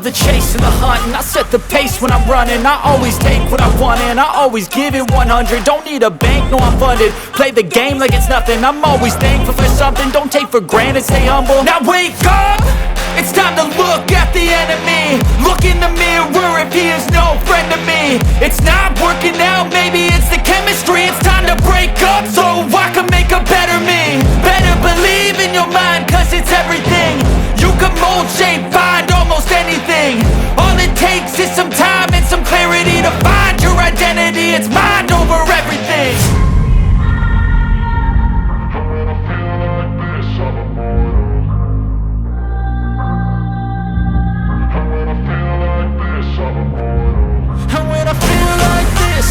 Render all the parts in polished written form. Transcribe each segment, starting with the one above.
love the chase and the hunt, and I set the pace when I'm running. I always take what I want and I always give it 100. Don't need a bank, no I'm funded. Play the game like it's nothing. I'm always thankful for something. Don't take for granted, stay humble. Now wake up! It's time to look at the enemy. Look in the mirror if he is no friend to me. It's not working out, maybe it's the chemistry. It's time to break up so I can make a better me. Better believe in your mind, cause it's everything. You can mold, shape, find almost anything. All it takes is some time and some clarity to find your identity. It's mind over everything.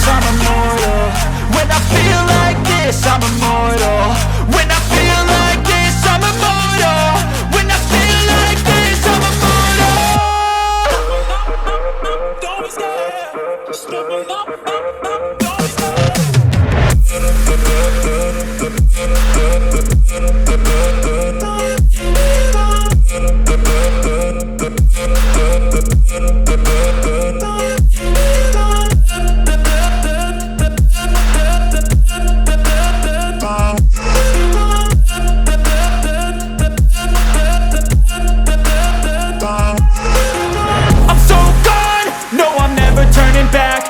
I'm immortal. When I feel like this, I'm immortal. When I feel like this, I'm immortal. When I feel like this, I'm immortal. Don't be scared. Just level up, don't be scared. Back.